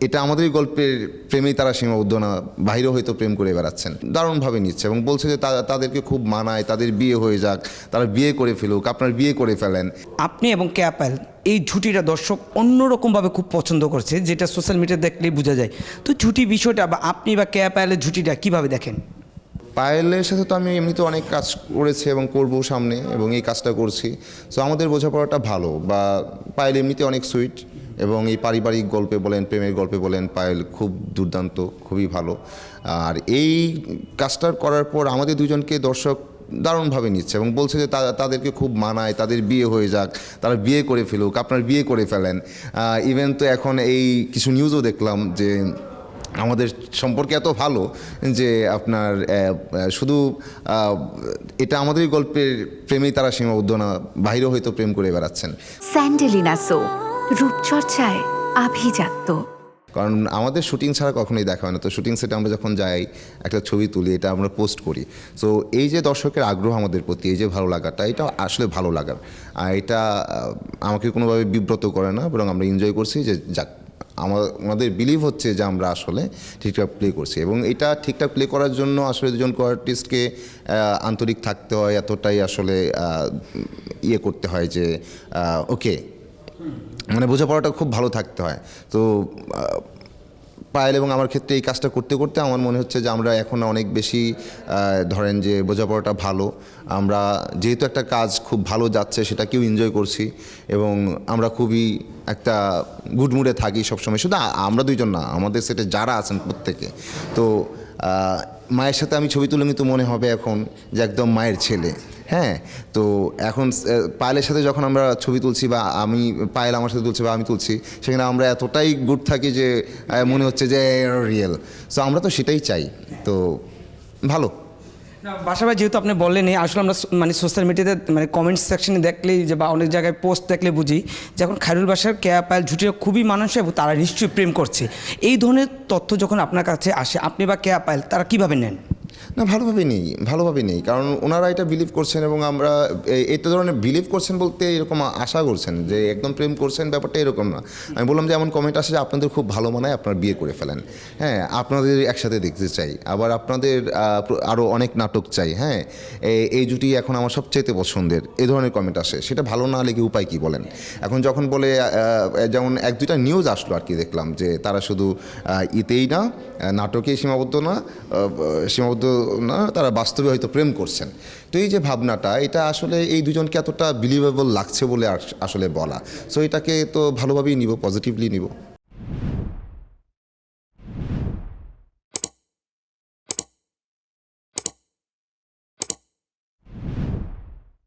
এটা আমাদের গল্পের প্রেমেই তারা সীমাবদ্ধ না, বাইরেও হয়তো প্রেম করে বেড়াচ্ছেন, দারুণভাবে নিচ্ছে এবং বলছে যে তাদেরকে খুব মানায়, তাদের বিয়ে হয়ে যাক, তারা বিয়ে করে ফেলুক, আপনার বিয়ে করে ফেলেন। আপনি এবং কেয়া পায়েল এই জুটিটা দর্শক অন্যরকমভাবে খুব পছন্দ করছে, যেটা সোশ্যাল মিডিয়া দেখলেই বোঝা যায়। তো জুটি বিষয়টা বা আপনি বা কেয়া পায়েলের জুটিটা কিভাবে দেখেন? পায়েলের সাথে তো আমি এমনিতে অনেক কাজ করেছি এবং করব সামনে, এবং এই কাজটা করছি। সো আমাদের বোঝাপড়াটা ভালো, বা পায়েল এমনিতে অনেক সুইট, এবং এই পারিবারিক গল্পে বলেন, প্রেমের গল্পে বলেন, পায়েল খুব দুর্দান্ত, খুবই ভালো। আর এই কাজটা করার পর আমাদের দুজনকে দর্শক দারুণভাবে নিচ্ছে এবং বলছে যে তাদেরকে খুব মানায়, তাদের বিয়ে হয়ে যাক, তারা বিয়ে করে ফেলুক, আপনার বিয়ে করে ফেলেন। ইভেন তো এখন এই কিছু নিউজও দেখলাম যে আমাদের সম্পর্কে এত ভালো যে আপনার শুধু এটা আমাদের গল্পের প্রেমেই তারা সীমাবদ্ধ না, বাইরেও হয়তো প্রেম করে বেড়াচ্ছেন। স্যান্ডেলিনা সো, রূপচর্চায় আভিজাত্য। কারণ আমাদের শুটিং ছাড়া কখনোই দেখা হয় না, তো শুটিং সেটে আমরা যখন যাই, একটা ছবি তুলি, এটা আমরা পোস্ট করি। সো এই যে দর্শকের আগ্রহ আমাদের প্রতি, এই যে ভালো লাগাটা, এটা আসলে ভালো লাগার। আর এটা আমাকে কোনোভাবে বিব্রত করে না, বরং আমরা এনজয় করছি যে যাক, আমাদের বিলিভ হচ্ছে যে আমরা আসলে ঠিকঠাক প্লে করছি। এবং এটা ঠিকঠাক প্লে করার জন্য আসলে দুজন আর্টিস্টকে আন্তরিক থাকতে হয়, এতটাই আসলে ইয়ে করতে হয় যে ওকে, মানে বোঝাপড়াটা খুব ভালো থাকতে হয়। তো পায়েল এবং আমার ক্ষেত্রে এই কাজটা করতে করতে আমার মনে হচ্ছে যে আমরা এখন অনেক বেশি ধরেন যে বোঝাপড়াটা ভালো। আমরা যেহেতু একটা কাজ খুব ভালো যাচ্ছে, সেটাকেও এনজয় করছি, এবং আমরা খুবই একটা গুড মুডে থাকি সবসময়। শুধু আমরা দুইজন না, আমাদের সেটে যারা আছেন প্রত্যেকে। তো মায়ের সাথে আমি ছবি তুলে কিন্তু মনে হবে এখন যে একদম মায়ের ছেলে। হ্যাঁ, তো এখন পায়েলের সাথে যখন আমরা ছবি তুলছি, বা পায়েল আমার সাথে তুলছি বা আমি তুলছি, সেখানে আমরা এতটাই গুড থাকি যে মনে হচ্ছে যে রিয়েল। সো আমরা তো সেটাই চাই, তো ভালো। বাসাবাই যেহেতু আপনি বললেন, আসলে আমরা মানে সোশ্যাল মিডিয়াতে মানে কমেন্ট সেকশনে দেখলেই যে বা অনেক জায়গায় পোস্ট দেখলে বুঝি যখন খায়রুল বাসার কেয়া পায়েল জুটিটা খুবই মানুষের এবং তারা নিশ্চয়ই প্রেম করছে। এই ধরনের তথ্য যখন আপনার কাছে আসে, আপনি বা কেয়া পায়েল তারা কীভাবে নেন? না, ভালোভাবে নেই, কারণ ওনারা এটা বিলিভ করছেন, এবং আমরা এটা ধরনের বিলিভ করছেন বলতে এরকম আশা করছেন যে একদম প্রেম করছেন, ব্যাপারটা এরকম না। আমি বললাম যে এমন কমেন্ট আসে যে আপনাদের খুব ভালো মানায়, আপনারা বিয়ে করে ফেলেন। হ্যাঁ, আপনাদের একসাথে দেখতে চাই, আবার আপনাদের আরও অনেক নাটক চাই। হ্যাঁ, এই জুটি এখন আমার সবচাইতে পছন্দের, এই ধরনের কমেন্ট আসে। সেটা ভালো না লেগে উপায় কী বলেন? এখন যখন বলে, যেমন এক দুইটা নিউজ আসলো আর কি, দেখলাম যে তারা শুধু ইতেই না, নাটকেই সীমাবদ্ধ না, তারা বাস্তবে হয়তো প্রেম করছেন। তো এই যে ভাবনাটা, এটা আসলে এই দুজনকে এতটা বিলিভেবল লাগছে বলে আসলে বলা। সো এটাকে তো ভালোভাবেই নিব, পজিটিভলি নিব।